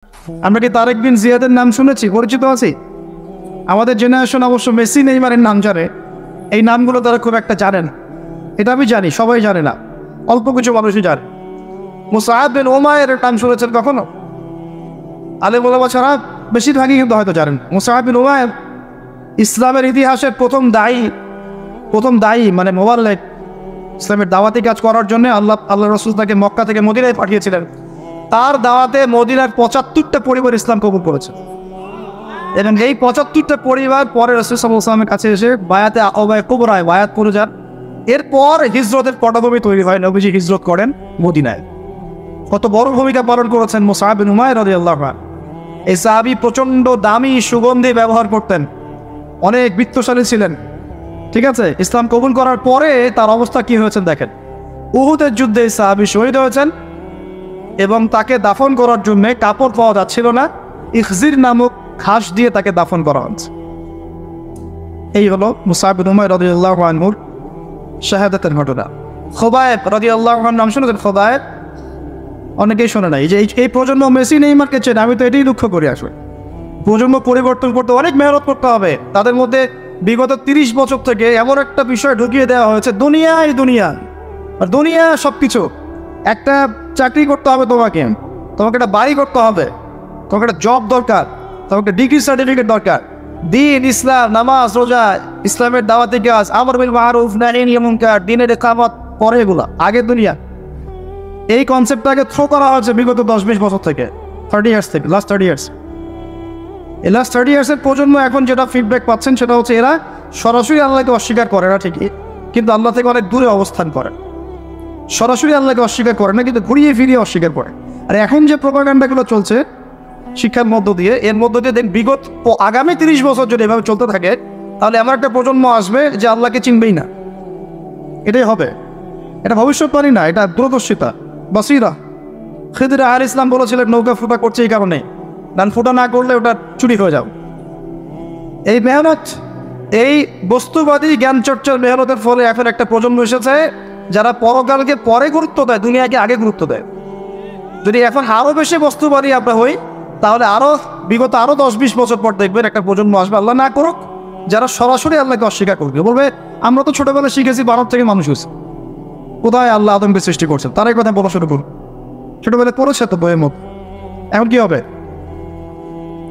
আমরা কি তারেক বিন জিয়াদের নাম শুনেছি, পরিচিত আছি? আমাদের জেনারেশন অবশ্য মেসি নেইমারের নাম জানে, এই নামগুলো তারা খুব একটা জানে না। এটা আমি জানি, সবাই জানে না, অল্প কিছু মানুষই জানে। মুসআব বিন উমাইরের নাম শুনেছেন কখনো? আলেম ওলামা ছাড়া বেশিরভাগই কিন্তু হয়তো জানেন। মুসআব বিন উমাইর ইসলামের ইতিহাসের প্রথম দায়ী মানে মোবাল্লেগ, ইসলামের দাওয়াতি কাজ করার জন্য আল্লাহ রাসূল তাকে মক্কা থেকে মদিনায় পাঠিয়েছিলেন। তার দাওয়াতে মদিনার ৭৫টা পরিবার ইসলাম কবুল করেছে, এবং এই ৭৫টা পরিবার পরে রাসূল সাল্লাল্লাহু আলাইহি ওয়াসাল্লামের কাছে এসে বায়াতে আওবায়ে কুবরায় বায়াত করে যান। এরপর হিজরতের পটভূমি তৈরি হয়, নবীজি হিজরত করেন মদিনায়। কত বড় ভূমিকা পালন করেছেন মুসআব বিন উমাইর রাদিয়াল্লাহু আনহু। এই সাহাবী প্রচণ্ড দামি সুগন্ধি ব্যবহার করতেন, অনেক বিত্তশালী ছিলেন, ঠিক আছে? ইসলাম কবুল করার পরে তার অবস্থা কি হয়েছে দেখেন। উহুদের যুদ্ধে এই সাহাবী শহীদ হয়েছেন, এবং তাকে দাফন করার জন্য কাপড় পাওয়া যাচ্ছিল না, ইখজির নামক ঘাস দিয়ে তাকে দাফন করা হচ্ছে। এই হলো মুসআব বিন উমাইর রাদিয়াল্লাহু আনহুর শাহাদাতের ঘটনা। খুবাইব রাদিয়াল্লাহু আনহু নাম শুনেছেন? খুবাইব অনেকেই শোনে নাই। এই প্রজন্ম মেসি নেইমারকে চেনে, আমি তো এটাই লক্ষ্য করি। আসলে প্রজন্ম পরিবর্তন করতে অনেক মেহনত করতে হবে। তাদের মধ্যে বিগত ৩০ বছর থেকে এমন একটা বিষয় ঢুকিয়ে দেওয়া হয়েছে, দুনিয়া সব কিছু। একটা চাকরি করতে হবে, তোমাকে একটা বাড়ি করতে হবে, তোমাকে একটা জব দরকার, তোমাকে ডিগ্রি সার্টিফিকেট দরকার, দিন, ইসলাম, নামাজ, রোজা, ইসলামের দাওয়াতি কাজ, আমর বিল মারুফ, নাহি আনিল মুনকার, দ্বীনের ইকামত, পরে এগুলা, আগে দুনিয়া। এই কনসেপ্টটাকে থ্রো করা হয়েছে বিগত ১০-২০ বছর থেকে, 30 ইয়ার্স থেকে, লাস্ট 30 ইয়ার্স। এই লাস্ট 30 ইয়ার্সের প্রজন্ম এখন যেটা ফিডব্যাক পাচ্ছেন সেটা হচ্ছে এরা সরাসরি আল্লাহকে অস্বীকার করে না ঠিকই, কিন্তু আল্লাহ থেকে অনেক দূরে অবস্থান করে। সরাসরি আল্লাহকে অস্বীকার করে না, কিন্তু ঘুরিয়ে ফিরিয়ে অস্বীকার করে। আর এখন যে প্রোপাগান্ডাগুলো চলছে শিক্ষার মধ্য দিয়ে, এর মধ্য দিয়ে বিগত আগামী 30 বছর যদি এভাবে চলতে থাকে, তাহলে এমন একটা প্রজন্ম আসবে যে আল্লাহকে চিনবেই না। এটাই হবে, এটা ভবিষ্যৎবাণী না, এটা দূরদর্শিতা, বাসিরা। খিদর আলাইহিস সালাম বলেছিলেন নৌকা ফুটা করছে এই কারণে, কারণ ফুটা না করলে ওটা চুরি হয়ে যাবে। এই মেহনত, এই বস্তুবাদী জ্ঞান চর্চার মেহনতের ফলে এখন একটা প্রজন্ম এসেছে যারা পরকালকে পরে গুরুত্ব দেয়, দুনিয়াকে আগে গুরুত্ব দেয়। যদি এখন আরও বেশি বস্তুবাদী আমরা হই, তাহলে বিগত 10-20 বছর পর দেখবেন একটা প্রজন্ম আসবে, আল্লাহ না করুক, যারা সরাসরি আল্লাহকে অস্বীকার করবে। বলবে আমরা তো ছোটবেলায় শিখেছি বানর থেকে মানুষ হয়েছে, কোথায় আল্লাহ আদমকে সৃষ্টি করছেন, তারাই কথা বলা শুরু করুন। ছোটবেলায় পড়েছে তো বইয়ের মতো, এখন কি হবে?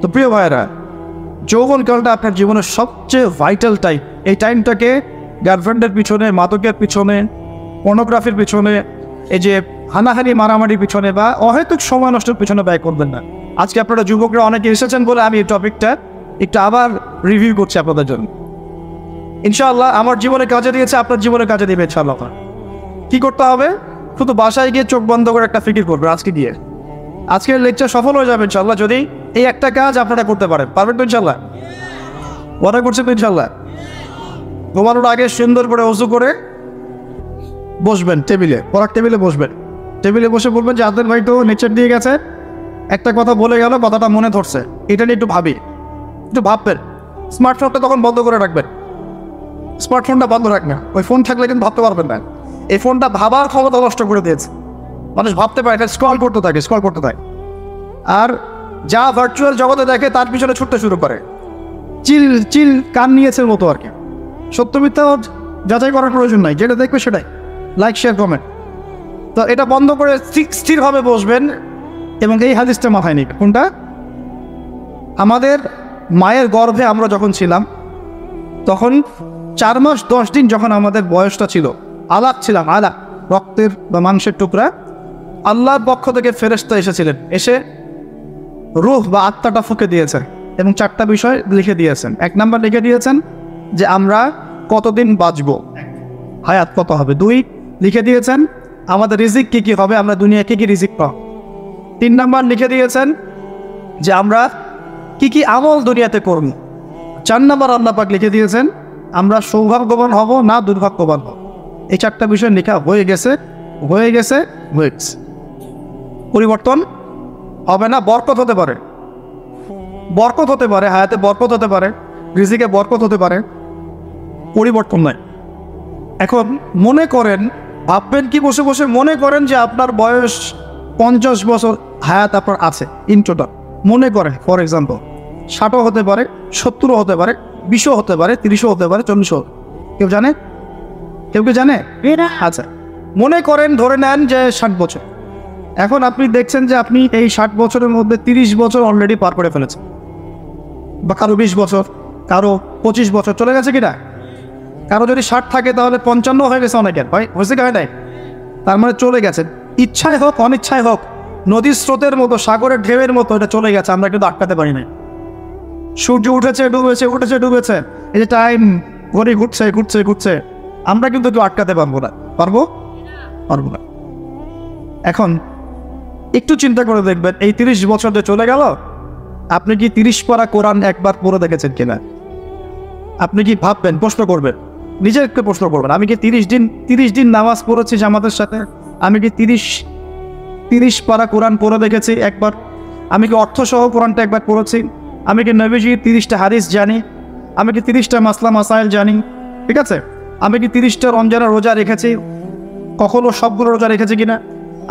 তো প্রিয় ভাইয়েরা, যৌবনকালটা আপনার জীবনের সবচেয়ে ভাইটাল টাইম। এই টাইমটাকে গার্লফ্রেন্ডের পিছনে, মাদকের পিছনে, পর্নোগ্রাফির পিছনে, এই যে হানাহানি মারামারির পিছনে বা অহেতুক সময় নষ্টের পিছনে ব্যয় করবেন না। আজকে আপনারা যুবকরা অনেকে এসেছেন বলে আমি এই টপিকটা একটু আবার রিভিউ করছি আপনাদের জন্য। ইনশাআল্লাহ আমার জীবনে কাজে দিয়েছে, আপনার জীবনে কাজে দেবে ইনশাআল্লাহ। কি করতে হবে? শুধু বাসায় গিয়ে চোখ বন্ধ করে একটা ফিকির করবেন আজকের লেকচার সফল হয়ে যাবে ইনশাআল্লাহ যদি এই একটা কাজ আপনারা করতে পারেন। পারবেন তো ইনশাআল্লাহ? ওয়াদা করছেন তো ইনশাআল্লাহ? ঘুমানোর আগে সুন্দর করে ওযু করে বসবেন, পড়ার টেবিলে বসবেন। টেবিলে বসে বলবেন যে আদের ভাই তো লেকচার দিয়ে গেছে, একটা কথা বলে গেল, কথাটা মনে ধরছে, এটা নিয়ে একটু ভাববেন। স্মার্টফোনটা তখন বন্ধ করে রাখবেন, স্মার্টফোনটা বন্ধ রাখবেন। ওই ফোন থাকলে কিন্তু ভাবতে পারবেন না। এই ফোনটা ভাবার ক্ষমতা নষ্ট করে দিয়েছে। মানুষ ভাবতে পারে, স্ক্রল করতে থাকে, আর যা ভার্চুয়াল জগতে দেখে তার পিছনে ছুটতে শুরু করে, চিল কান নিয়েছে মতো আর কি। সত্য মিথ্যা যাচাই করার প্রয়োজন নাই, যেটা দেখবে সেটাই লাইক, শেয়ার, কমেন্ট। তো এটা বন্ধ করে স্থিরভাবে বসবেন এবং এই হাদিসটা মাথায় নিবেন। কোনটা? আমাদের মায়ের গর্ভে আমরা যখন ছিলাম, তখন 4 মাস 10 দিন যখন আমাদের বয়সটা ছিল, ছিলাম রক্তের বা মাংসের টুকরা, আল্লাহর পক্ষ থেকে ফেরেশতা এসেছিলেন, এসে রূহ বা আত্মাটা ফুঁকে দিয়েছেন এবং 4টা বিষয় লিখে দিয়েছেন। 1 নাম্বার লিখে দিয়েছেন যে আমরা কতদিন বাঁচবো, হায়াত কত হবে। 2 লিখে দিয়েছেন আমাদের রিজিক কি হবে, আমরা দুনিয়া কি রিজিক পাবো। 3 নাম্বার লিখে দিয়েছেন যে আমরা কি আমল দুনিয়াতে করব। 4 নাম্বার আল্লাহ পাক লিখে দিয়েছেন আমরা সৌভাগ্যবান হব না দুর্ভাগ্যবান হব। এই 4টা বিষয় লেখা হয়ে গেছে। পরিবর্তন হবে না। বরকত হতে পারে, হায়াতে বরকত হতে পারে, রিজিকে বরকত হতে পারে, পরিবর্তন নয়। এখন মনে করেন, ভাববেন কি বসে বসে, মনে করেন যে আপনার বয়স 50 বছর হায়াত আপনার আছে ইন টোটাল। মনে করেন ফর এক্সাম্পল 60ও হতে পারে, 70ও হতে পারে, 20ও হতে পারে, 30ও হতে পারে, 40ও। কেউ জানে? কেউ জানে? আচ্ছা, মনে করেন ধরে নেন যে 60 বছর। এখন আপনি দেখছেন যে আপনি এই 60 বছরের মধ্যে 30 বছর অলরেডি পার করে ফেলেছেন, বা কারো 20 বছর, কারো 25 বছর চলে গেছে কিনা। কারো যদি 60 থাকে তাহলে 55 হয়ে গেছে অনেকের, ভাই হয়েছে কি হয় নাই? তার মানে চলে গেছে, ইচ্ছায় হোক অনিচ্ছায় হোক, নদীর স্রোতের মতো, সাগরের ঢেউয়ের মতো এটা চলে গেছে, আমরা কিন্তু আটকাতে পারি না। সূর্য উঠেছে ডুবেছে, উঠেছে ডুবেছে, এই যে টাইম ঘড়ি ঘুরছে ঘুরছে ঘুরছে, আমরা কিন্তু কেউ আটকাতে পারবো না। পারবো? পারবো না। এখন একটু চিন্তা করে দেখবেন, এই 30 বছর যে চলে গেল, আপনি কি 30 পারা কোরআন একবার পড়ে দেখেছেন কিনা? আপনি কি ভাববেন, প্রশ্ন করবেন, নিজেকে প্রশ্ন করবেন, আমি কি 30 দিন নামাজ পড়েছি জামাতের সাথে? আমি কি 30 পারা কোরআন পড়ে দেখেছি একবার? আমি কি অর্থসহ কোরআনটা একবার পড়েছি? আমি কি নবীজির 30টা হাদিস জানি? আমি কি 30টা মাসলা মাসাইল জানি? ঠিক আছে, আমি কি 30টা রমজানের রোজা রেখেছি? কখনো সবগুলো রোজা রেখেছি কিনা?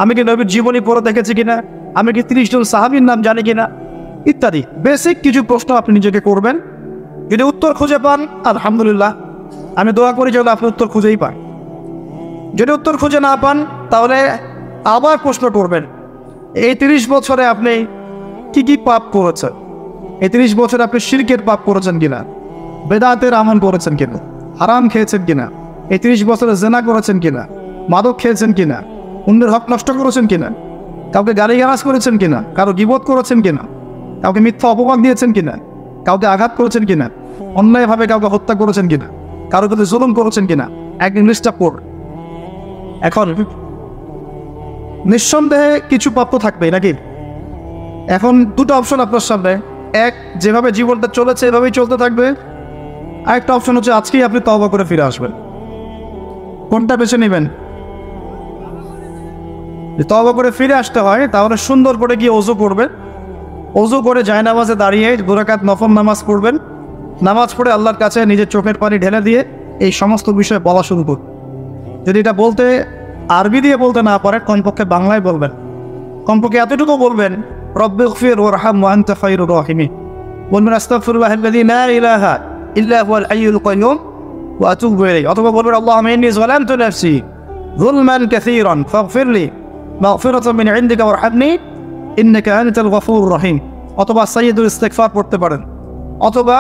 আমি কি নবীর জীবনী পড়ে দেখেছি কিনা? আমি কি 30 জন সাহাবীর নাম জানি কিনা? ইত্যাদি বেসিক কিছু প্রশ্ন আপনি নিজেকে করবেন। যদি উত্তর খুঁজে পান আলহামদুলিল্লাহ, আমি দোয়া করি যেন আপনি উত্তর খুঁজেই পান। যদি উত্তর খুঁজে না পান তাহলে আবার প্রশ্ন করবেন, এই 30 বছরে আপনি কি কি পাপ করেছেন? এই 30 বছরে আপনি শিরকের পাপ করেছেন কিনা, বেদাতের আমল করেছেন কিনা, হারাম খেয়েছেন কিনা, এই 30 বছরে জেনা করেছেন কিনা, মাদক খেয়েছেন কিনা, অন্যের হক নষ্ট করেছেন কিনা, কাউকে গালিগালাজ করেছেন কিনা, কারো গীবত করেছেন কিনা, কাউকে মিথ্যা অপবাদ দিয়েছেন কিনা, কাউকে আঘাত করেছেন কিনা, অন্যায়ভাবে কাউকে হত্যা করেছেন কিনা, কারো প্রতি জুলুম করেছেন কিনা, এক ইংলিশটা পড়। এখন নিঃসন্দেহে কিছু পাপ তো থাকবেই নাকি? এখন দুটো অপশন আপনার সামনে, এক যেভাবে জীবনটা চলেছে এভাবেই চলতে থাকবে, আরেকটা অপশন হচ্ছে আজকেই আপনি তওবা করে ফিরে আসবেন। কোনটা বেছে নেবেন? তওবা করে ফিরে আসতে হয় তাহলে সুন্দর করে গিয়ে ওযু করবেন, ওযু করে জায়নামাজে দাঁড়িয়ে 2 রাকাত নফল নামাজ পড়বেন, নামাজ পড়ে আল্লাহর কাছে নিজের চোখের পানি ঢেলে দিয়ে এই সমস্ত বিষয়ে বলা শুরু করুন। যদি এটা বলতে আরবি দিয়ে বলতে না পারেন, কমপক্ষে বাংলায় বলবেন। কমপক্ষে এতটুকু বলবেন, রব্বিগফির ওয়ারহাম ওয়া আনতা খায়রুর রাহিমিন, বলবেন আস্তাগফিরুল্লাহাল্লাযী লা ইলাহা ইল্লা হুয়াল হাইয়ুল কাইয়্যুম ওয়া আতুবু ইলাইহি, অথবা বলবেন আল্লাহুম্মা ইন্নী যালামতু নাফসি যুলমান কাসীরান ফাগফিরলি মাগফিরাতাম মিন ইনদিকা ওয়ারহামনি ইন্নাকা আনতাল গফুরুর রহিম, অথবা সাইয়্যিদুল ইস্তিগফার পড়তে পারেন, অথবা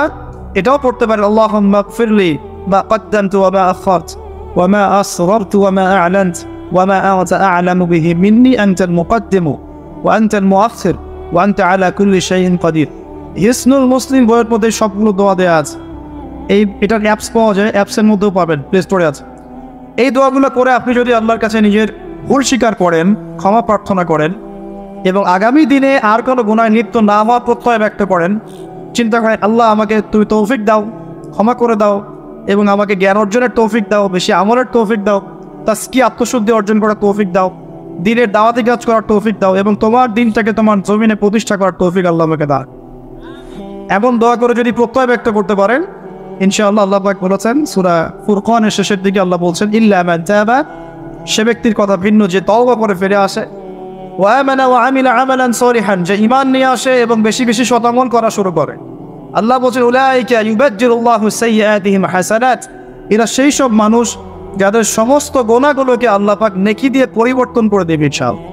এটাও পড়তে পারেন আল্লাহুম্মা গফিরলি মা কদ্দামতু ওয়া মা আখারতু ওয়া মা আসরারতু ওয়া মা আ'লানতু ওয়া মা আনতা আ'লামু বিহি মিন্নি আনতাল মুকদ্দিমু ওয়া আনতাল মুআখির ওয়া আনতা আলা কুল্লি শাইইন কাদির। হিসনুল মুসলিম বইয়ের মধ্যে সবগুলো দোয়া দেওয়া আছে। এটার অ্যাপস পাওয়া যায়, অ্যাপসের মধ্যেও পাবেন, প্লে স্টোরে আছে। এই দোয়াগুলো করে আপনি যদি আল্লাহর কাছে নিজের ভুল স্বীকার করেন, ক্ষমা প্রার্থনা করেন এবং আগামী দিনে আর কোনো গুনায় লিপ্ত না হওয়ার প্রত্যয় ব্যক্ত করেন, চিন্তা করেন আল্লাহ আমাকে তুমি তৌফিক দাও, ক্ষমা করে দাও এবং আমাকে জ্ঞান অর্জনের তৌফিক দাও, বেশি আমলের তৌফিক দাও, তাসকিয়া আত্মশুদ্ধি অর্জন করার তৌফিক দাও, দিনের দাওয়াতি কাজ করার তৌফিক দাও এবং তোমার দিনটাকে তোমার জমিনে প্রতিষ্ঠা করার তৌফিক আল্লাহ আমাকে দাও। এমন দোয়া করে যদি প্রত্যয় ব্যক্ত করতে পারেন, ইনশাআল্লাহ আল্লাহ পাক বলেছেন সূরা ফুরকানের শেষের দিকে আল্লাহ বলছেন ইল্লা মান তাবা, সে ব্যক্তির কথা ভিন্ন যে তওবা করে ফিরে আসে, ওয়া আমানা ওয়া আমিলা আমালান সলিহান, যে ঈমান নিয়ে আসে এবং বেশি বেশি সৎআমল করা শুরু করে। আল্লাহ বলেন উলাইকা ইউবাদদিলুল্লাহু সাইয়্যাতিহিম হাসানাত, এরা সেই সব মানুষ যাদের সমস্ত গুনাহগুলোকে আল্লাহ পাক নেকি দিয়ে পরিবর্তন করে দেবে ইনশাআল্লাহ।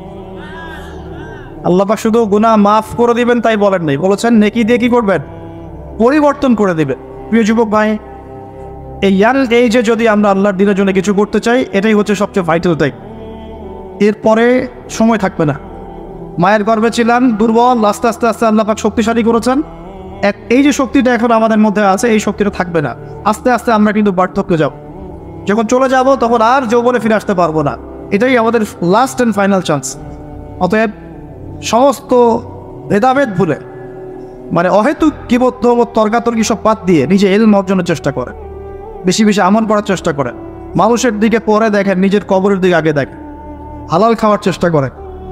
আল্লাহ পাক শুধু গুনাহ মাফ করে দিবেন তাই বলেন নাই, বলেছেন নেকি দিয়ে কি করবেন? পরিবর্তন করে দিবেন। প্রিয় যুবক ভাই, এই ইয়াং এইজে যদি আমরা আল্লাহর দিনের জন্য কিছু করতে চাই, এটাই হচ্ছে সবচেয়ে ভাইটাল টাইম। এরপরে সময় থাকবে না। মায়ের গর্ভে ছিলাম দুর্বল, আস্তে আস্তে আস্তে আল্লাহ পাক শক্তিশালী করেছেন। এই যে শক্তিটা এখন আমাদের মধ্যে আছে, এই শক্তিটা থাকবে না। আস্তে আস্তে আমরা কিন্তু বার্ধক্যে যাব। যখন চলে যাব তখন আর যৌবনে ফিরে আসতে পারবো না। এটাই আমাদের লাস্ট অ্যান্ড ফাইনাল চান্স। অতএব সমস্ত ভেদাভেদ ভুলে, মানে অহেতুক কিবদ্ধ তর্কাতর্কি সব বাদ দিয়ে নিজে ইলম অর্জনের চেষ্টা করে, বেশি বেশি আমল করার চেষ্টা করে, মানুষের দিকে পরে দেখেন, নিজের কবরের দিকে আগে দেখেন, হালাল খাওয়ার চেষ্টা করে,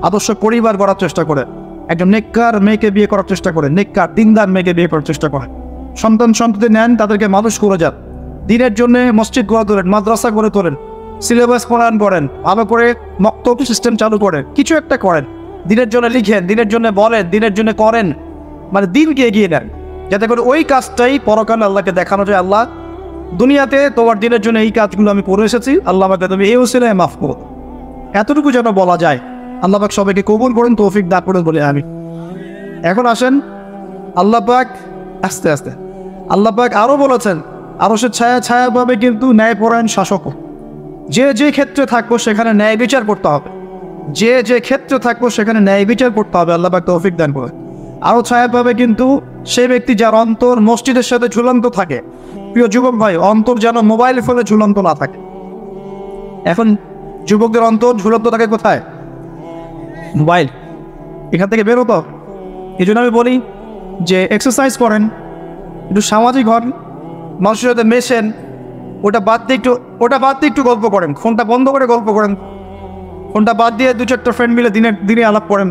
আদর্শ পরিবার গড়ার চেষ্টা করে, একজন নেককার মেয়েকে বিয়ে করার চেষ্টা করে, নেককার দিনদার মেয়েকে বিয়ে করার চেষ্টা করে, সন্তান নেন, তাদেরকে মানুষ করে যান, দিনের জন্য মসজিদ গড়ে তোলেন, মাদ্রাসা গড়ে তোলেন, সিলেবাস পড়ান করেন, ভালো করে মক্তব সিস্টেম চালু করেন, কিছু একটা করেন, দিনের জন্য লিখেন, দিনের জন্য বলেন, দিনের জন্য করেন, মানে দিনকে এগিয়ে নেন, যাতে করে ওই কাজটাই পরকালে আল্লাহকে দেখানো যায়, আল্লাহ দুনিয়াতে তোমার দিনের জন্য এই কাজগুলো আমি করে এসেছি, আল্লাহ আমাকে তুমি এই ওসিলায় মাফ করো। এতটুকু যেন বলা যায়। আল্লাহ পাক সবাইকে কবুল করেন, তৌফিক দান করেন বলে আমি। এখন আসেন আল্লাহ পাক আস্তে আস্তে আল্লাহ পাক আরও বলেছেন, আরও সে ছায়া ছায়া পাবে কিন্তু ন্যায়পরায়ণ শাসকও। যে যে ক্ষেত্রে থাকবো সেখানে ন্যায় বিচার করতে হবে, যে যে ক্ষেত্রে থাকবো সেখানে ন্যায় বিচার করতে হবে। আল্লাহ পাক তৌফিক দান করে। আরও ছায়া পাবে কিন্তু সেই ব্যক্তি যার অন্তর মসজিদের সাথে ঝুলন্ত থাকে। প্রিয় যুবক ভাই, অন্তর যেন মোবাইল ফোনে ঝুলন্ত না থাকে। এখন যুবকদের অন্তর ঝুলন্ত থাকে কোথায়? মোবাইল। এখান থেকে বেরোতো। এই জন্য আমি বলি যে এক্সারসাইজ করেন, একটু সামাজিক হন, মানুষের সাথে মেশেন, ওটা বাদ দিয়ে একটু গল্প করেন, ফোনটা বন্ধ করে গল্প করেন, ফোনটা বাদ দিয়ে 2-4টা ফ্রেন্ড মিলে দিনে আলাপ করেন।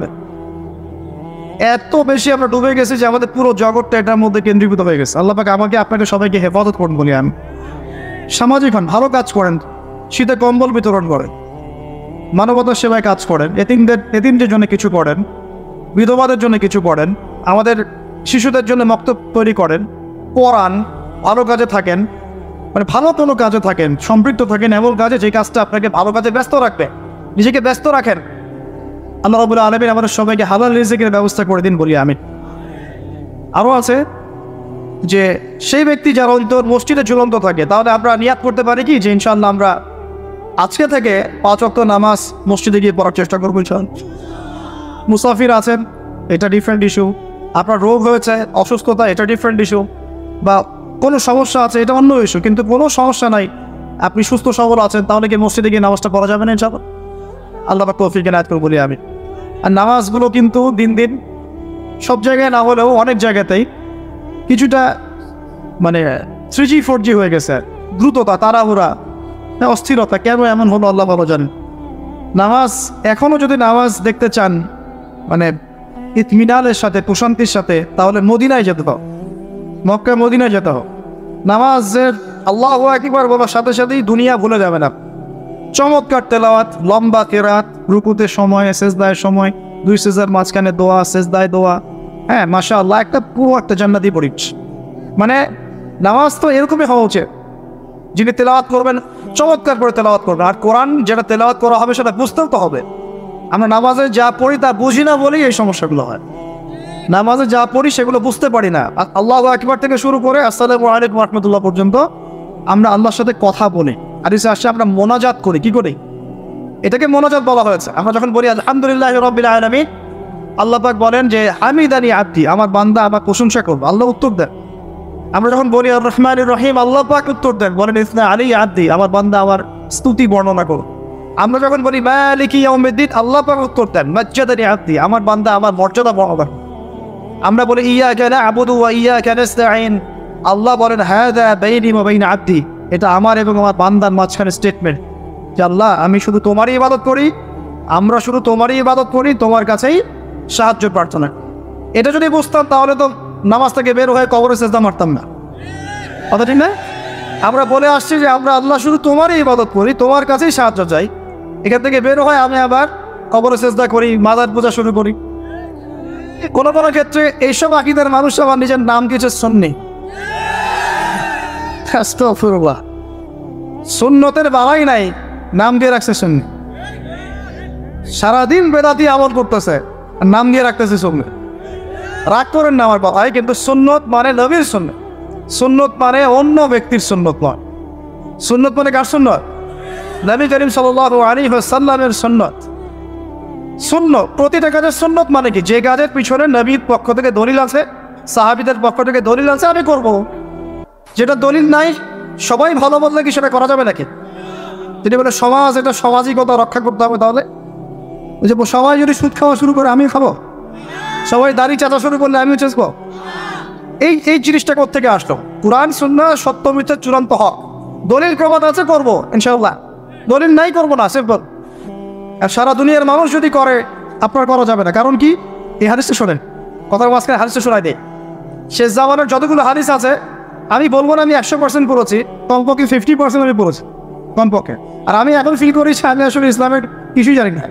এত বেশি আমরা ডুবে গেছি যে আমাদের পুরো জগৎটা এটার মধ্যে কেন্দ্রীভূত হয়ে গেছে। আল্লাহ পাক আমাকে আপনাকে সবাইকে হেফাজত করুন বলি আমি। সামাজিক হন, ভালো কাজ করেন, শীতে কম্বল বিতরণ করেন, মানবতার সেবায় কাজ করেন, এতিমদের জন্য কিছু করেন, বিধবাদের জন্য কিছু করেন, আমাদের শিশুদের জন্য মক্তব তৈরি করেন, পড়ান, ভালো কাজে থাকেন, মানে ভালো কোনো কাজে থাকেন, সম্পৃক্ত থাকেন এমন কাজে যে কাজটা আপনাকে ভালো কাজে ব্যস্ত রাখবে। নিজেকে ব্যস্ত রাখেন। আল্লাহ রাব্বুল আলামিন আমাদের সবাইকে হালাল রিজিকের ব্যবস্থা করে দিন বলি আমি। আরও আছে যে সেই ব্যক্তি যার অন্তর মসজিদে ঝুলন্ত থাকে, তাহলে আমরা নিয়াত করতে পারি কি যে ইনশাআল্লাহ আমরা আজকে থেকে 5 ওয়াক্ত নামাজ মসজিদে গিয়ে পড়ার চেষ্টা করবো ইনশাআল্লাহ। মুসাফির আছেন, এটা ডিফারেন্ট ইস্যু। আপনার রোগ হয়েছে, অসুস্থতা, এটা ডিফারেন্ট ইস্যু। বা কোনো সমস্যা আছে, এটা অন্য ইস্যু। কিন্তু কোনো সমস্যা নাই, আপনি সুস্থ সবল আছেন, তাহলে কি মসজিদে গিয়ে নামাজটা পড়া যাবে না ইনশাআল্লাহ? আল্লাহ পাক তৌফিক এনায়েত করুন বলি আমি। আর নামাজগুলো কিন্তু দিন দিন সব জায়গায় না হলেও অনেক জায়গাতেই কিছুটা মানে 3G 4G হয়ে গেছে। দ্রুততা, তাড়াহুড়া, অস্থিরতা, কেন এমন হলো আল্লাহ ভালো জানেন। নামাজ এখনও যদি নামাজ দেখতে চান মানে ইতমিনানের সাথে, প্রশান্তির সাথে, তাহলে মদিনায় যেতে হবে, মক্কা মদিনায় যেতে হবে। নামাজের আল্লাহু আকবার বলার সাথে সাথেই দুনিয়া ভুলে যাবে না। চমৎকার তেলাওয়াত, লম্বা কেরাত, রুকুতে সময়, সেজদায় সময়, 2 সেজদার মাঝখানে দোয়া, সেজদায় দোয়া, হ্যাঁ মাশাআল্লাহ, পুরো একটা জান্নাতি পরিবেশ। মানে নামাজ তো এরকমই হওয়া উচিত। যিনি তেলাওয়াত করবেন চমৎকার করে তেলাওয়াত করবেন। আর কোরআন যেটা তেলাওয়াত করা হবে সেটা বুঝতেও তো হবে। আমরা নামাজে যা পড়ি তা বুঝি না বলেই এই সমস্যাগুলো হয়। নামাজে যা পড়ি সেগুলো বুঝতে পারি না। আল্লাহু আকবার থেকে শুরু করে আসসালামু আলাইকুম ওয়া রাহমাতুল্লাহ পর্যন্ত আমরা আল্লাহর সাথে কথা বলি। আর এসে আসছে আমরা মোনাজাত করি। কি করি? এটাকে মোনাজাত বলা হয়েছে। আমরা যখন বলি আলহামদুলিল্লাহি রাব্বিল আলামিন, আল্লাহ পাক বলেন যে হামিদানি আব্দি, আমার বান্দা আমার প্রশংসা করবে, আল্লাহ উত্তর দেন। আমরা যখন বলি আর রহমানির রহিম, আল্লাহ পাক উত্তর দেন, বলেন ইসনা আলী আব্দি, আমার বান্দা আমার স্তুতি বর্ণনা করো। আমরা যখন বলি মালিকি ইয়াউমিদ্দিন, আল্লাহ পাক উত্তর দেন মাজ্জাদানি আব্দি, আমার বান্দা আমার মর্যাদা বর্ণনা করো। আমরা বলি ইয়াকা না'বুদু ওয়া ইয়াকা নাস্তাঈন, আল্লাহ বলেন হাযা বাইনি ওয়া বাইনা আব্দি, এটা আমার এবং আমার বান্দার মাঝখানে স্টেটমেন্ট যে আল্লাহ আমি শুধু তোমারই ইবাদত করি, আমরা শুধু তোমারই ইবাদত করি, তোমার কাছেই সাহায্য প্রার্থনা। এটা যদি বুঝতাম তাহলে তো নামাজ থেকে বের হয়ে কবরে সেজদা মারতাম না, কথা ঠিক না? আমরা বলে আসছি যে আমরা আল্লাহ শুধু তোমারই ইবাদত করি, তোমার কাছেই সাহায্য চাই। এখান থেকে বের হয় আমি আবার কবরে সেজদা করি, মাজার পূজা শুরু করি। কোনো কোনো ক্ষেত্রে এইসব আকীদার মানুষ আমার নিজের নাম কিছু সুন্নি, আস্তাগফিরুল্লাহ, সুন্নতের বালাই নাই, নাম দিয়ে রাখছে সুন্নি। সারাদিন বেদাতি আমল করতেছে, নাম দিয়ে রাখতেছে সুন্নি। রাগ করেন না আমার কথায়, কিন্তু সুন্নত মানে নবীর সুন্নত, সুন্নত মানে অন্য ব্যক্তির সুন্নত নয়। সুন্নত মানে কার সুন্নত? নবী করিম সাল্লাল্লাহু আলাইহি ওয়াসাল্লামের সুন্নত। সুন্নত প্রতিটা কাজের সুন্নত মানে কি? যে কাজের পিছনে নবীর পক্ষ থেকে দলিল আছে, সাহাবীদের পক্ষ থেকে দলিল আছে, আমি করব। যেটা দলিল নাই, সবাই ভালো বললে কি সেটা করা যাবে নাকি? যদি বলে সমাজ, এটা সামাজিকতা রক্ষা করতে হবে, তাহলে যে সবাই যদি সুদ খাওয়া শুরু করে আমি খাবো, সবাই দাড়ি চাচা শুরু করলে আমিও চেষ্টা, এই জিনিসটা কোত্থেকে আসলো? কুরআন সুন্নাহ সত্য মিথ্যার চূড়ান্ত হক, দলিল প্রমাণ আছে, করবো ইনশাআল্লাহ। দলিল নাই, করবো না, সেফ। আর সারা দুনিয়ার মানুষ যদি করে, আপনার করা যাবে না। কারণ কি? এই হাদিসটা শোনেন, কথার মাঝখানে হাদিসটা শোনাই দেয়। শেষ জামানার যতগুলো হাদিস আছে, আমি বলবো না আমি 100% পড়েছি, কমপক্ষে 50% আমি পড়েছি কমপক্ষে। আর আমি এখন ফিল করি আমি আসলে ইসলামের কিছুই জানি না।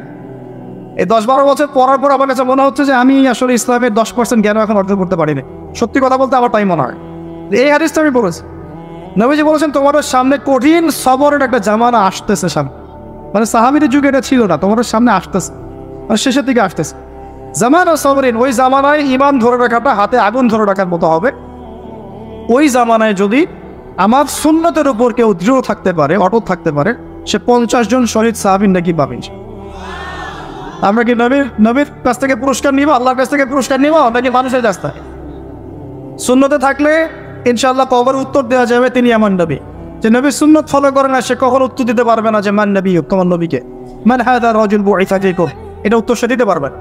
এই 10-12 বছর পড়ার পর আমার কাছে মনে হচ্ছে যে আমি আসলে ইসলামের 10% জ্ঞান এখন অর্জন করতে পারিনি। সত্যি কথা বলতে আমার তাই মনে হয়। এই হাদিসটা আমি পড়েছি, নবীজি বলেছেন তোমাদের সামনে কঠিন সবরের একটা জামানা আসতেছে সামনে, মানে সাহাবীদের যুগে এটা ছিল না, তোমাদের সামনে আসতেছে, মানে শেষের দিকে আসতেছে জামানা সবরিন। ওই জামানায় ইমান ধরে রাখাটা হাতে আগুন ধরে রাখার মতো হবে। ওই জামানায় যদি আমার সুন্নতের উপর কেউ দৃঢ় থাকতে পারে, অটল থাকতে পারে, সে 50 জন শহীদ সাহাবীর নাকি পাবেন। আমরা কি নবীর কাছ থেকে পুরস্কার নিব, আল্লাহর কাছ থেকে পুরস্কার নিব, নাকি মানুষের রাস্তায়? সুন্নতে থাকলে ইনশাআল্লাহ কবর উত্তর দেওয়া যাবে তিনি আমার নবী। যে নবীর সুন্নত ফলো করে না সে কখনো উত্তর দিতে পারবে না যে মান নবী, তোমার নবীকে, মান হাদা রাজুল বুইসা ফীকুম, এটা উত্তর সে দিতে পারবে না।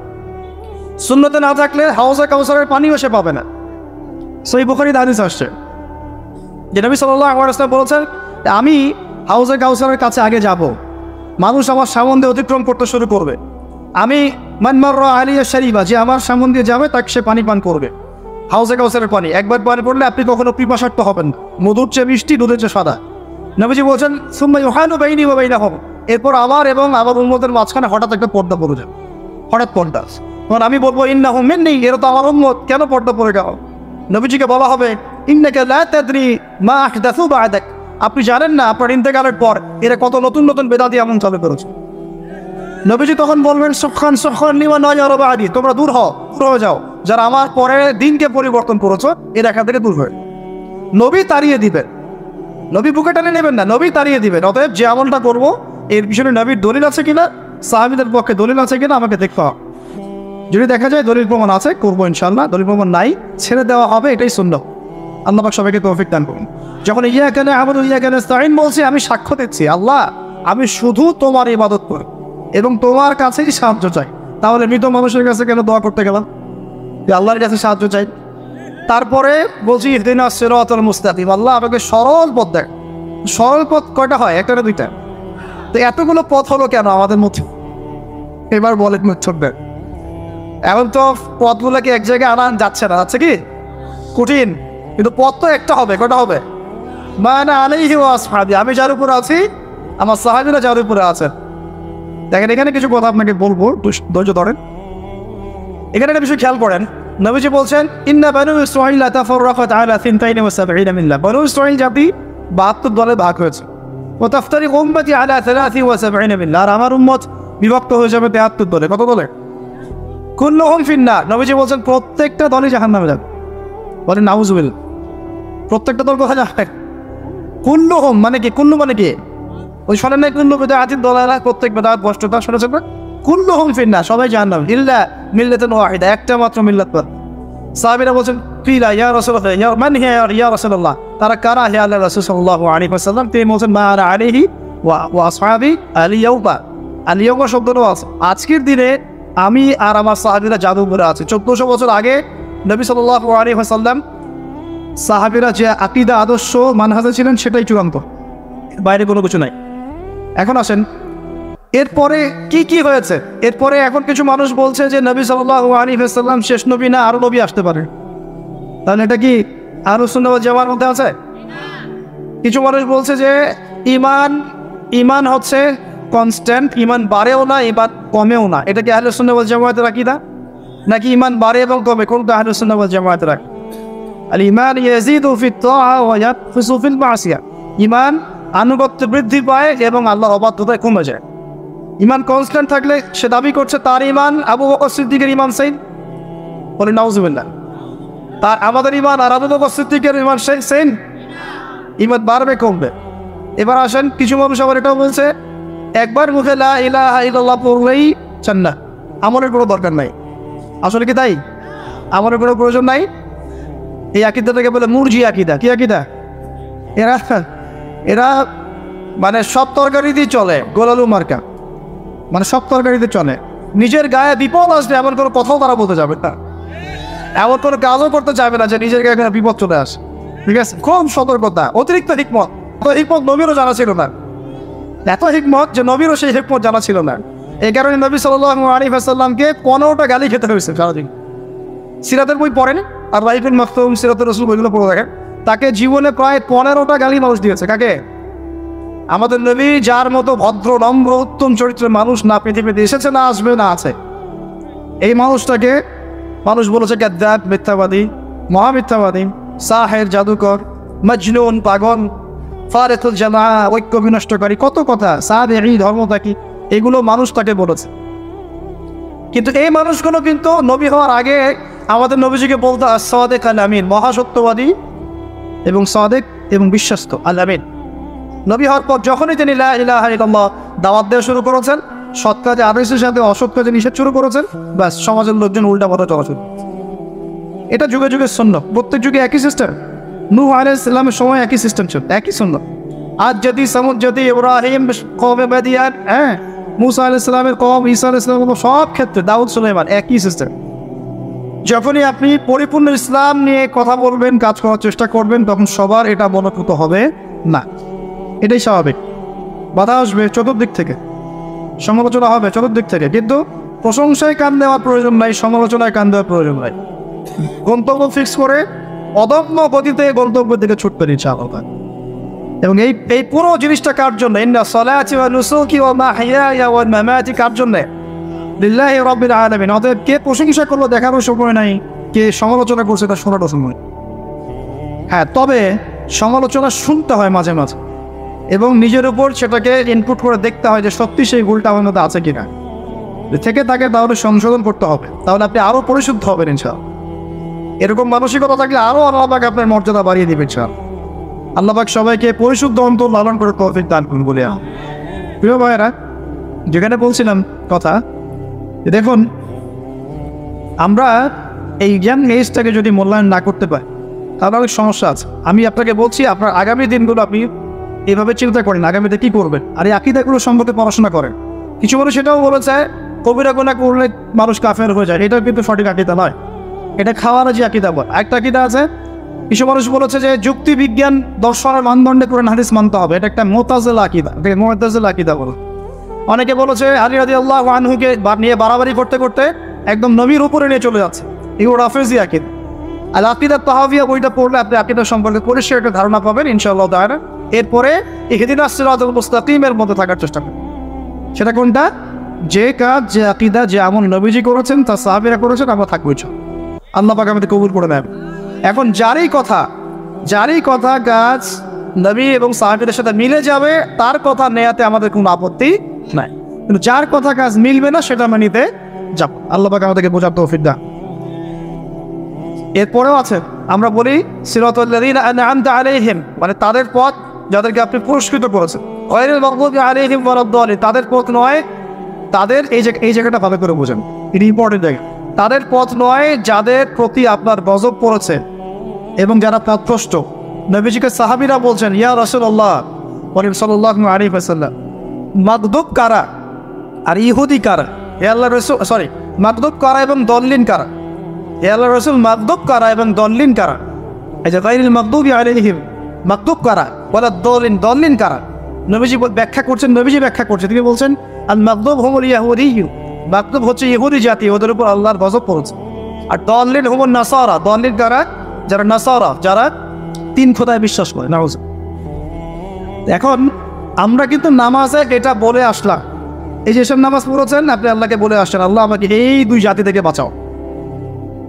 সুন্নতে না থাকলে হাউজে কাউসারের পানিও সে পাবে না। সহিহ বুখারীতে হাদিস আসছে যে নবী সাল্লাল্লাহু আলাইহি ওয়াসাল্লাম বলেছেন আমি হাউজে কাউসারের কাছে আগে যাব, মানুষ আমার সামনে দিয়ে অতিক্রম করতে শুরু করবে, আমি মান মাররা আলাইয়া শারিবা, যে আমার সামনে দিয়ে যাবে তাকে সে পানি পান করবে, হাউজে কাউসারের পানি। একবার পানি পড়লে আপনি কখনো পিপাসার্ত হবেন না, মধুর চেয়ে মিষ্টি, দুধের চেয়ে সাদা। নবীজি বলছেন সুম্মা ইউহালু বাইনি ওয়া বাইনাহুম, এরপর আমার এবং আমার উম্মতের মাঝখানে হঠাৎ একটা পর্দা পড়ে যাবে, হঠাৎ পর্দা। তখন আমি বলবো ইন্নাহুম মিন্নি, এরা তো আমার উম্মত, কেন পর্দা পড়ে গেল? নবীজিকে বলা হবে ইন্নাকা লা তাদরি মা আহদাসু বা'দাক, আপনি জানেন না আপনার ইন্তেকালের পর এরা কত নতুন নতুন বেদাতি আমল চালু করেছে। নবীজি তখন বলবেন সুবহান সুবহান লিমান নাযারা বা'দি, তোমরা দূর হয়ে যাও, যারা আমার পরে দিনকে পরিবর্তন করেছো এর এখান থেকে দূর হয়ে। নবী তাড়িয়ে দিবেন, নবী বুকে টানে নেবেন না, নবী তাড়িয়ে দিবেন। অতএব যে আমলটা করবো এর পিছনে নবীর দলিল আছে কিনা, সাহাবীদের পক্ষে দলিল আছে কিনা আমাকে দেখতে হবে। যদি দেখা যায় দলিল প্রমাণ আছে করবো ইনশাআল্লাহ, দলিল প্রমাণ নাই ছেড়ে দেওয়া হবে, এটাই সুন্নাহ। আল্লাহ পাক সবাইকে তৌফিক দান করুন। যখন ইয়াকা না'বুদু ওয়া ইয়াকা নাস্তাঈন বলছি, আমি সাক্ষ্য দিচ্ছি আল্লাহ আমি শুধু তোমার ইবাদত করি এবং তোমার কাছেই সাহায্য চাই। তাহলে মৃত মানুষের কাছে কেন দোয়া করতে গেলাম যে আল্লাহর কাছে সাহায্য চাই? তারপরে বলছি ইহদিনাস সিরাতাল মুস্তাকিম, আল্লাহ আমাকে সরল পথ দেখ। সরল পথ কয়টা হয়? একটা না দুইটা? তো এতগুলো পথ হলো কেন আমাদের মধ্যে? এবার বলেন ছোটদের, এখন তো পথগুলোকে এক জায়গায় আনা যাচ্ছে না, যাচ্ছে কি কঠিন, কিন্তু পথ তো একটা হবে। কয়টা হবে? মানে আলাইহি ওয়া আসহাবি, আমি যার উপরে আছি আমার সাহাবীরা যার উপরে আছেন। দেখেন এখানে কিছু কথা আপনাকে বলবো, ধৈর্য ধরেন। এখানে একটা বিষয় খেয়াল করেন, নবীজি বলছেন ইন্না বানু ইসরাঈল তাফাররাকাত আলা 72 মিল্লাহ, বানু ইসরাঈল জাতি 72 দলে ভাগ হয়েছে। ওয়া তাফতারিকু উম্মতি আলা 73 মিল্লাহ, আর আমার উম্মত বিভক্ত হয়ে যাবে 73 দলে। কত দলে? কুল্লুহুম ফিন্নার, নবীজি বলছেন প্রত্যেকটা দলই জাহান্নামে যাবে। বলেন নাউযুবিল্লাহ, প্রত্যেকটা দল কোথায় যাবে? কুল্লুহুম মানে কি? কুল্লু মানে কি? ওই শোনেন না কুল্লু বিদআতিন দালালা, প্রত্যেক বিদআত ভ্রষ্টতা, শুনেছেন না? কুল্লুহুম ফিন্নার, সবাই জাহান্নামে ইল্লা মিল্লাতুন ওয়াহিদা, একটা মাত্র মিল্লাত বাদ। সাহাবীরা বলছেন কিলা ইয়া রাসূলুল্লাহ, ইয়া মান হিয়া ইয়া রাসূলুল্লাহ, তারা কারা? হে আল্লাহর রাসূল সাল্লাল্লাহু আলাইহি ওয়াসাল্লাম। তিনি বলছেন মা আনা আলাইহি ওয়া আসহাবি আল ইয়াউমা, আল ইয়াউমা শব্দটাও আছে, আজকের দিনে আমি আর আমার সাহাবীরা জাদু করে আছে। 1400 বছর আগে নবী সাল্লাল্লাহু আলাইহি ওয়াসাল্লাম সাহাবীরা যে আকীদা আদর্শ মানহাজে ছিলেন সেটাই চূড়ান্ত, বাইরে কোনো কিছু নাই। এখন আসেন এরপরে কি কি হয়েছে? এরপরে এখন কিছু মানুষ বলছে যে নবী সাল্লাল্লাহু আলাইহি ওয়াসাল্লাম শেষ নবী না, আরো নবী আসতে পারে। তাহলে এটা কি আহলুস সুন্নাহ ওয়াল জামাআর মধ্যে আছে? কিছু মানুষ বলছে যে ইমান হচ্ছে কনস্ট্যান্ট, ইমান বাড়েও না ইমান কমেও না। এটা কি আহলুস সুন্নাহ ওয়াল জামাআতের আকীদা? নাকি ইমান বাড়ে এবং কমে? কোনটা আহলুস সুন্নাহ ওয়াল জামাআতের আকীদা? আল ঈমান ইয়াজিদু ফিত তাআ ওয়া ইয়ানকুসু ফিল মাসিয়া, ঈমান আনুগত্য বৃদ্ধি পায় এবং আল্লাহর অবাধ্যতায় কমে যায়। ঈমান কনস্ট্যান্ট থাকলে সে দাবি করছে তার ঈমান আবু বকর সিদ্দিকের ঈমান সেম। বলে নাউযুবিল্লাহ, তার আমাদের ঈমান আর আবু বকর সিদ্দিকের ঈমান সেম? ঈমান বাড়বে কমবে? এবার আসেন কিছু মানুষ আবার এটাও বলছে একবার মুখে লা ইলাহা ইল্লাল্লাহ পড়লেই জান্নাত, আমলের কোনো দরকার নাই। আসলে কি তাই? আমলের কোনো প্রয়োজন নাই। এই আকীদাটাকে বলে মুরজি আকীদা। কি আকীদা? এরা মানে সব তরকারিতেই চলে গোলালু মার্কা, মানে সব তরকারিতে চলে। নিজের গায়ে বিপদ আসবে এমন কোনো কথাও তারা বলতে যাবে না, এমন কোনো কাজও করতে চাইবে না যে নিজের গায়ে এখানে বিপদ চলে আসে। ঠিক আছে, খুব সতর্কতা, অতিরিক্ত হিকমত। হিকমত নবীরও জানা ছিল না, এত হিকমত যে নবীরও সেই হিকমত জানা ছিল না। এই কারণে নবী সাল্লাল্লাহু আলাইহি ওয়াসাল্লামকে 15টা গালি খেতে হয়েছে সারাদিন। সিরাতের বই পড়েন আর রাইফুল মাকতুম, সিরাতুর রাসূল বইগুলো পড়ে দেখেন, তাকে জীবনে প্রায় 15টা গালি মানুষ দিয়েছে। কাকে? আমাদের নবী যার মতো ভদ্র নম্র উত্তম চরিত্রের মানুষ না পৃথিবীতে এসেছে, না আসবে, না আছে। এই মানুষটাকে মানুষ বলেছে গাদ্দাব, মিথ্যাবাদী, মহামিথ্যাবাদী, সাহের, জাদুকর, মজনুন, পাগল, ফারেকুল জামা, ঐক্য বিনষ্টকারী, কত কথা, সাদ এই ধর্মত্যাগী, এগুলো মানুষ তাকে বলেছে। কিন্তু এই মানুষগুলো কিন্তু নবী হওয়ার আগে আমাদের নবীজিকে বলতো সাদেক আল আমিন, মহাসত্যবাদী এবং সাদেক এবং বিশ্বস্ত আল আমিন। নবী হওয়ার পর যখনই তিনি লা ইলাহা ইল্লাল্লাহ দাওয়াত দেওয়া শুরু করেছেন, সৎ কাজে আদেশের সাথে অসৎ কাজে নিষেধ শুরু করেছেন, ব্যাস সমাজের লোকজন উল্টা পথে চলা শুরু। এটা যুগে যুগে সুন্নাত, প্রত্যেক যুগে একই সিস্টেম। নূহ আলাইহিস সালামের সময় একই সিস্টেম ছিল, একই সুন্নাত। আজ যদি সামুদ, যদি ইব্রাহিম, কওমে মাদিয়ান, মুসা আলাইহিস সালামের কওম, ঈসা আলাইহিস সালামের সব ক্ষেত্রে, দাউদ, সুলাইমান, একই সিস্টেম। যখনই আপনি পরিপূর্ণ ইসলাম নিয়ে কথা বলবেন, কাজ করার চেষ্টা করবেন, তখন সবার এটা মনোভূত হবে না। এটাই স্বাভাবিক। বাধা আসবে চতুর্দিক থেকে, সমালোচনা হবে চতুর্দিক থেকে, কিন্তু প্রশংসায় কান দেওয়ার প্রয়োজন নাই, সমালোচনায় কান দেওয়ার প্রয়োজন নাই। গন্তব্য ফিক্স করে অদম্য গতিতে গন্তব্যের দিকে ছুটতে দিচ্ছে আল্লাহ। এবং এই পুরো জিনিসটা কার জন্য? ইন্না সলাতি ওয়া নুসুকি ওয়া মাহইয়ায়া ওয়া মামাতি, কার জন্য? লিল্লাহি রাব্বিল আলামিন। অতএব কে প্রশংসা করলো দেখারও সময় নাই, কে সমালোচনা করছে তার শোনারও সময়। হ্যাঁ, তবে সমালোচনা শুনতে হয় মাঝে মাঝে, এবং নিজের উপর সেটাকে ইনপুট করে দেখতে হয় যে সত্যি সেই ভুলটা আমার মধ্যে আছে কিনা। থেকে থাকে তাহলে সংশোধন করতে হবে, তাহলে আপনি আরও পরিশুদ্ধ হবেন ইনশাআল্লাহ। এরকম মানসিকতা থাকলে আরও আল্লাহ পাক আপনার মর্যাদা বাড়িয়ে দিবেন ইনশাআল্লাহ। আল্লাহ পাক সবাইকে পরিশুদ্ধ অন্তর লালন করে তৌফিক দান করুন বলে। প্রিয় ভাইয়েরা, যেখানে বলছিলাম কথা, দেখুন আমরা এই ইয়াং এজটাকে যদি মূল্যায়ন না করতে পারি তাহলে অনেক সমস্যা আছে। আমি আপনাকে বলছি, আপনার আগামী দিনগুলো আপনি এভাবে চিন্তা করেন আগামীতে কী করবেন, আর এই আকিদাগুলো সম্পর্কে পড়াশোনা করেন। কিছু মানুষ সেটাও বলেছে কবিরা গুনাহ করলে মানুষ কাফের হয়ে যায়, এটাও কিন্তু সঠিক আকিদা নয়। এটা খাওয়ার যে আকিদা বল, একটা আকিদা আছে। কিছু মানুষ বলেছে যে যুক্তি বিজ্ঞান দর্শনের মানদণ্ডে কোরআন হাদিস মানতে হবে, এটা একটা মুতাজিলা আকিদা, এটাকে মুতাজিলা আকিদা বলে। অনেকে বলেছে আলী রাদিয়াল্লাহু আনহুকে নিয়ে বাড়াবাড়ি করতে করতে একদম নবীর উপরে নিয়ে চলে যাচ্ছে, এগুলো রাফেজি আকিদা। আর আকিদা তাহাবিয়া বইটা পড়লে আপনি আকিদা সম্পর্কে পরিষ্কার একটা ধারণা পাবেন ইনশাআল্লাহ তাআলা। এরপরে ইহদিনাস সিরাতাল মুস্তাকিমের মধ্যে থাকার চেষ্টা করুন। সেটা কোনটা? যে কাজ, যে আকিদা, যে আমল নবীজি করেছেন, তা সাহাবীরা করেছেন, আমরা থাকবো আল্লাহ পাক আমাদের কবুল করে নেন। এখন যারই কথা কাজ নবী এবং সাহাবীদের সাথে মিলে যাবে, তার কথা নেয়াতে আমাদের কোনো আপত্তি নাই। কিন্তু যার কথা কাজ মিলবে না, সেটা আমরা নিতে যাব। আল্লাহ পাক আমাদেরকে বোঝার তৌফিক দান। এরপরেও আছে, আমরা বলি সিরাতাল লাযীনা আন'আমতা আলাইহিম, মানে তাদের পথ যাদেরকে আপনি পুরস্কৃত করেছেন। গায়রিল মাগদুবি আলাইহিম ওয়ালাদ-দাল্লিন, তাদের পথ নয়, তাদের এই জায়গাটা ভালো করে বোঝেন, এটা ইম্পর্টেন্ট জায়গা। তাদের পথ নয় যাদের প্রতি আপনার গজব পড়েছে এবং যারা পথভ্রষ্ট। নবীজিকে সাহাবীরা বলছেন, ইয়া রাসূলুল্লাহ সাল্লাল্লাহু আলাইহি ওয়াসাল্লাম, মাগদুব কারা আর ইহুদি কারা? হে আল্লাহর রাসূল, মাগদুব কারা এবং দল্লিন কারা? হে আল্লাহর রাসূল, মাগদুব কারা এবং দল্লিন কারা? এই যে গায়রিল মাগদুবি আলাইহিম, মাগদুব কারা, ওয়ালাদ-দাল্লিন, দল্লিন কারা? নবীজি ব্যাখ্যা করছেন, তিনি বলছেন আল মাগদুব হুমুল ইয়াহুদিয়্যু, মাগদুব হচ্ছে ইহুদি জাতি, ওদের উপর আল্লাহর গজব পড়েছে। আর দল্লিন হুমুন নাসারা, দল্লিন কারা? যারা নাসারা, যারা তিন খোদায় বিশ্বাস করে। নাউজ। এখন আমরা কিন্তু নামাজে এটা বলে আসলাম, এই যেসব নামাজ পড়েছেন আপনি আল্লাহকে বলে আসছেন, আল্লাহ আমাকে এই দুই জাতি থেকে বাঁচাও।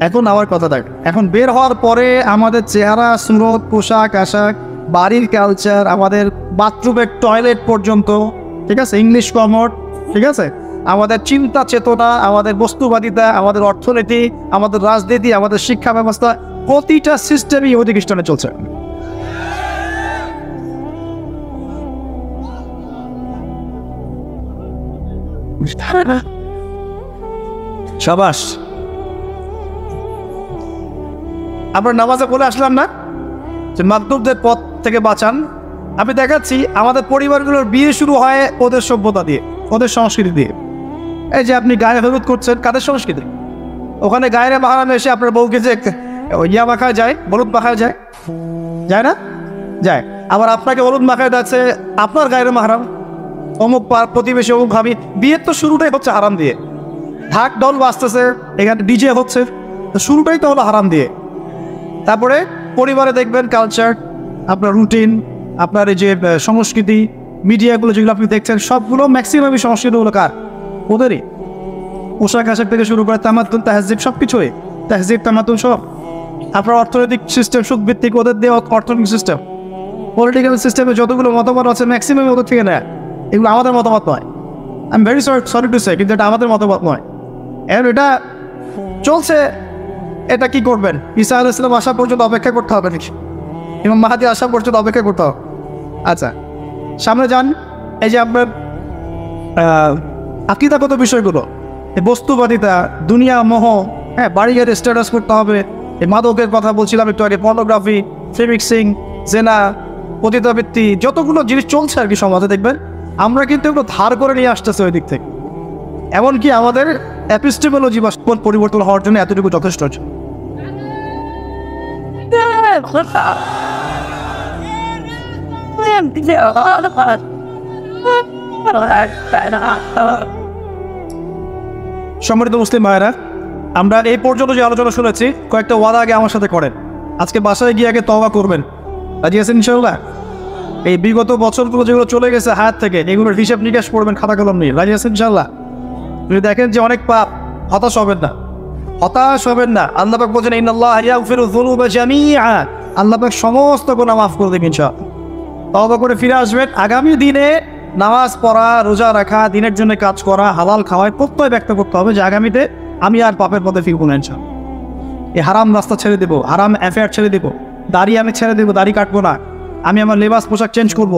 এখন আমার কথা দেখ, এখন বের হওয়ার পরে আমাদের চেহারা, সুরত, পোশাক আশাক, বাড়ির কালচার, আমাদের বাথরুমের টয়লেট পর্যন্ত, ঠিক আছে, ইংলিশ কমোড, ঠিক আছে, আমাদের চিন্তা চেতনা, আমাদের বস্তুবাদিতা, আমাদের অর্থনীতি, আমাদের রাজনীতি, আমাদের শিক্ষা ব্যবস্থা, প্রতিটা সিস্টেমই ইহুদি খ্রিস্টানে চলছে। শাবাশ। আমরা নামাজে বলে আসলাম না যে মাগদুবদের পথ থেকে বাঁচান। আমি দেখাচ্ছি আমাদের পরিবারগুলোর বিয়ে শুরু হয় ওদের সভ্যতা দিয়ে, ওদের সংস্কৃতি দিয়ে। এই যে আপনি গায়ে হলুদ করছেন, কাদের সংস্কৃতি? ওখানে গায়ের মাহারাম এসে আপনার বউকে যে ইয়া মাখায় যায়, হলুদ মাখায় যায়, যায় না? যায়। আবার আপনাকে হলুদ মাখায় যাচ্ছে আপনার গায়ের মাহারাম, অমুক প্রতিবেশী, অমুক ভাবি। বিয়ের তো শুরুটাই হচ্ছে হারাম দিয়ে, ঢাক ঢোল বাজতেছে, এখানে ডিজে হচ্ছে, তো শুরুটাই তো হলো হারাম দিয়ে। তারপরে পরিবারে দেখবেন কালচার, আপনার রুটিন, আপনার এই যে সংস্কৃতি, মিডিয়াগুলো যেগুলো আপনি দেখছেন সবগুলো ম্যাক্সিমামই সংস্কৃতিগুলো কার? ওদেরই। পোশাক আশাক থেকে শুরু করে তামাদ্দুন তাহজিব সব কিছুই, তাহজিব তামাদ্দুন সব। আপনার অর্থনৈতিক সিস্টেম সুদভিত্তিক, ওদের দেওয়া অর্থনৈতিক সিস্টেম, পলিটিক্যাল সিস্টেমে যতগুলো মতামত আছে ম্যাক্সিমাম ওদের থেকে নেয়। এগুলো আমাদের মতামত নয়। I am very sorry to say, কিন্তু এটা আমাদের মতামত নয়। এখন এটা চলছে, এটা কি করবেন? ঈসা আলাইহিস সালাম আসা পর্যন্ত অপেক্ষা করতে হবে নাকি? ইমাম মাহদী আসা পর্যন্ত অপেক্ষা করতে হবে? আচ্ছা, সামনে যান। এই যে আপনার আকীদাগত বিষয়গুলো, এই বস্তুবাদিতা, দুনিয়া মোহ, হ্যাঁ, বাড়ি গাড়ি স্ট্যাটাস করতে হবে, এই মাদকের কথা বলছিলাম একটু আগে, পর্নোগ্রাফি, ফিমিক্সিং, জেনা, পতিতাবৃত্তি, যতগুলো জিনিস চলছে আর কি সমাজে, দেখবেন আমরা কিন্তু এগুলো ধার করে নিয়ে আসতেছি ওই দিক থেকে। এমনকি আমাদের এপিস্টেমোলজি বা পরিবর্তন হওয়ার জন্য এতটুকু যথেষ্ট হচ্ছে। সম্মানিত মুসলিম ভাইরা, আমরা এই পর্যন্ত যে আলোচনা শুনেছি, কয়েকটা ওয়াদা আগে আমার সাথে করেন। আজকে বাসায় গিয়ে আগে তওবা করবেন, রাজি আছেন ইনশাআল্লাহ? এই বিগত বছরগুলো যেগুলো চলে গেছে হাত থেকে, এগুলোর হিসাব নিকাশ করবেন খাতা কলম নিয়ে, রাজি আছেন ইনশাআল্লাহ? যদি দেখেন যে অনেক পাপ, হতাশ হবেন না, হতাশ হবেন না। আল্লাহ পাক বলেন ইন্নাল্লাহা ইয়াগফিরু যুনুবা জামিআ, আল্লাহ পাক সমস্ত গুনাহ মাফ করে দেবেন ইনশাআল্লাহ। তওবা করে ফিরে আসবেন। আগামী দিনে নামাজ পড়া, রোজা রাখা, দিনের জন্য কাজ করা, হালাল খাওয়ায় প্রত্যয় ব্যক্ত করতে হবে যে আগামীতে আমি আর পাপের পথে ফিরবো না ইনশাআল্লাহ। এই হারাম রাস্তা ছেড়ে দেবো, হারাম অ্যাফেয়ার ছেড়ে দেবো, দাড়ি আমি ছেড়ে দেবো, দাড়ি কাটবো না, আমি আমার লেবাস পোশাক চেঞ্জ করব,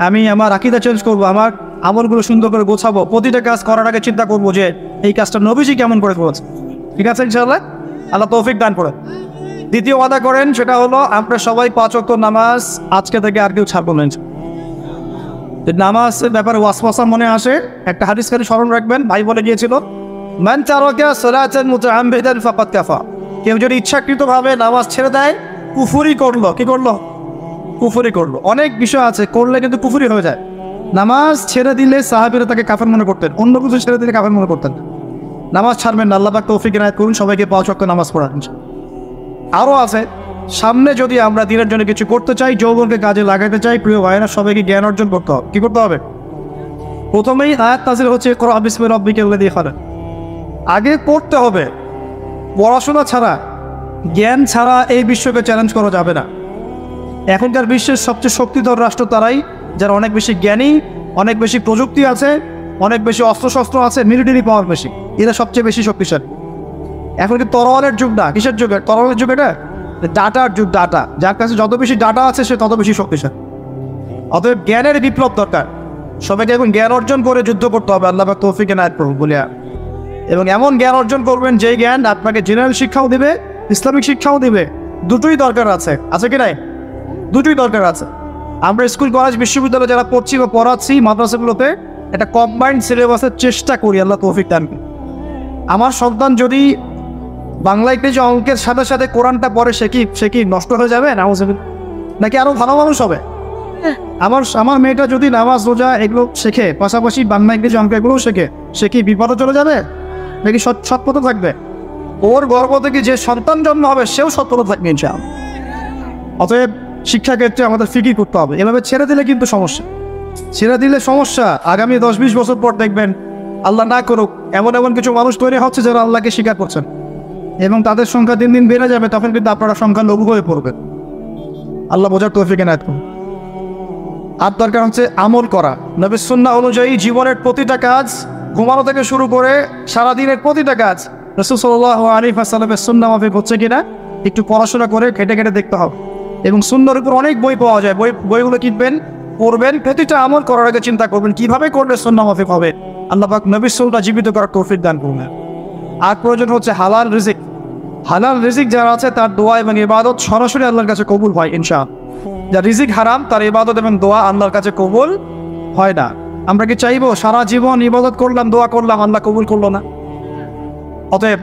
আমি আমার আকীদা চেঞ্জ করব, আমার আমলগুলো সুন্দর করে গোছাবো, প্রতিটা কাজ করার আগে চিন্তা করবো যে এই কাজটা নবীজি কেমন করে করেছে। ঠিক আছে ইনশাআল্লাহ? আল্লাহ তৌফিক দান করে। দ্বিতীয় ওয়াদা করেন, সেটা হলো আমরা সবাই 5 ওয়াক্ত নামাজ আজকে থেকে আর কেউ ছাড়বো না। নামাজের ব্যাপারে ওয়াসওয়াসা মনে আসে, একটা হাদিস খালি স্মরণ রাখবেন। ভাই বলে গিয়েছিল, মান তারাকা সালাতান মুতাআম্মিদান ফাকাদ কাফা, কেউ যদি ইচ্ছাকৃতভাবে নামাজ ছেড়ে দেয় কুফরি করলো। কি করলো? কুফরি করলো। অনেক বিষয় আছে করলে কিন্তু কুফরি হয়ে যায়। নামাজ ছেড়ে দিলে সাহাবীরা তাকে কাফের মনে করতেন, অন্য কিছু ছেড়ে দিলে কাফের মনে করতেন। নামাজ ছাড়বেন না, আল্লাহ পাক তৌফিক ইনায়াত করুন, সবাইকে 5 ওয়াক্ত নামাজ পড়ান। আরও আছে সামনে, যদি আমরা দিনের জন্য কিছু করতে চাই, যৌবনকে কাজে লাগাতে চাই, প্রিয় ভাইরা সবাইকে জ্ঞান অর্জন করতে হবে। কি করতে হবে? প্রথমেই আয়াত নাযিল হচ্ছে ইকরা বিসমি রাব্বিকাল্লাযী খালাক। আগে পড়তে হবে। পড়াশোনা ছাড়া, জ্ঞান ছাড়া এই বিশ্বকে চ্যালেঞ্জ করা যাবে না। এখনকার বিশ্বের সবচেয়ে শক্তিধর রাষ্ট্র তারাই যারা অনেক বেশি জ্ঞানী, অনেক বেশি প্রযুক্তি আছে, অনেক বেশি অস্ত্রশস্ত্র আছে, মিলিটারি পাওয়ার বেশি, এরা সবচেয়ে বেশি শক্তিশালী। এখন কি তরোয়ালের যুগ না, কিসের যুগ? তরোয়ালের যুগ। এটা ডাটার যুগ। ডাটা, যার কাছে যত বেশি ডাটা আছে সে তত বেশি শক্তিশালী। অতএব জ্ঞানের বিপ্লব দরকার। সবাইকে এখন জ্ঞান অর্জন করে যুদ্ধ করতে হবে, আল্লাহ পাক তৌফিক ইনায়াত করুন বলিয়া। এবং এমন জ্ঞান অর্জন করবেন যেই জ্ঞান আপনাকে জেনারেল শিক্ষাও দিবে, ইসলামিক শিক্ষাও দিবে। দুটোই দরকার আছে, আছে কি নাই? দুটোই দরকার আছে। আমরা স্কুল, কলেজ, বিশ্ববিদ্যালয়ে যারা পড়ছি বা পড়াচ্ছি, মাদ্রাসাগুলোতে একটা কম্বাইন্ড সিলেবাসের চেষ্টা করি, আল্লাহ তৌফিক দান করুন। আমার সন্তান যদি বাংলা ইংরেজি অঙ্কের সাথে সাথে কোরআনটা পড়ে, সে কি নষ্ট হয়ে যাবে নাকি আরো ভালো মানুষ হবে? আমার মেয়েটা যদি নামাজ রোজা এগুলো শেখে, পাশাপাশি বাংলা ইংরেজি অঙ্ক এগুলোও শেখে, সে কি বিপদে চলে যাবে নাকি সৎপথে থাকবে? ওর গর্ভ থেকে যে সন্তান জন্ম হবে সেও সৎপথে থাকবে ইনশাআল্লাহ। অতএব শিক্ষাক্ষেত্রে আমাদের ফিকির করতে হবে। এভাবে ছেড়ে দিলে কিন্তু সমস্যা, ছেড়ে দিলে সমস্যা। আগামী 10-20 বছর পর দেখবেন, আল্লাহ না করুক, এমন এমন কিছু মানুষ তৈরি হচ্ছে যারা আল্লাহকে স্বীকার করছেন, এবং তাদের সংখ্যা দিন দিন বেড়ে যাবে। তখন কিন্তু আপনারা সংখ্যা লঘু হয়ে পড়বেন। আল্লাহ বোঝার তৌফিক ইনায়াত করুন। আর দরকার হচ্ছে আমল করা, নবীর সুন্নাহ অনুযায়ী জীবনের প্রতিটা কাজ, ঘুমানো থেকে শুরু করে সারাদিনের প্রতিটা কাজ রাসূল সাল্লাল্লাহু আলাইহি ওয়াসাল্লামের সুন্নাহ মাফিক হচ্ছে কিনা একটু পড়াশোনা করে ঘেটে ঘেটে দেখতে হবে। এবং সুন্নাহর উপর অনেক বই পাওয়া যায়, বইগুলো কিনবেন, পড়বেন, প্রতিটা আমল করার আগে চিন্তা করবেন কিভাবে করলে সুন্নাহ মাফিক হবে। আল্লাহ পাক নবীর সুন্নাহ জীবিত করার তৌফিক দান করুন। আর প্রয়োজন হচ্ছে হালাল রিজিক। হালাল রিজিক যারা আছে তার দোয়া এবং ইবাদত সরাসরি আল্লাহর কাছে কবুল হয় ইনশাআল্লাহ। যার রিজিক হারাম তার ইবাদত এবং দোয়া আল্লাহর কাছে কবুল হয় না। আমরা কি চাইবো সারা জীবন ইবাদত করলাম, দোয়া করলাম, আল্লাহ কবুল করলো না? অতএব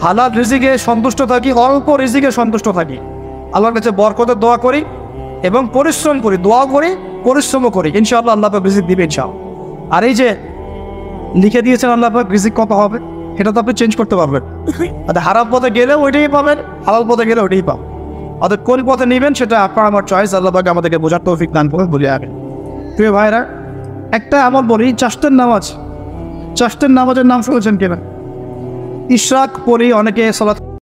হালাল রিজিকে সন্তুষ্ট থাকি, অল্প রিজিকে সন্তুষ্ট থাকি, আল্লাহর কাছে বরকতের দোয়া করি এবং পরিশ্রম করি, দোয়া করি, পরিশ্রমও করি, ইনশাআল্লাহ আল্লাহ পাক রিজিক দিবে ইনশাআল্লাহ। আর এই যে লিখে দিয়েছেন আল্লাহ পাক রিজিক কত হবে, এটা তো আপনি চেঞ্জ করতে পারবেন। হারাম পথে গেলে ওইটাই পাবেন, হালাল পথে গেলে ওইটাই পাবেন। অর্থাৎ কোন পথে নেবেন সেটা আপনার আমার চয়েস। আল্লাহ পাক আমাদেরকে বোঝার তৌফিক দান করুন বলে আগে। প্রিয় ভাইরা, একটা আমল বলি, চাষতের নামাজ। চাষতের নামাজের নাম শুনেছেন কিনা? ইশরাক পড়ি অনেকে সালাত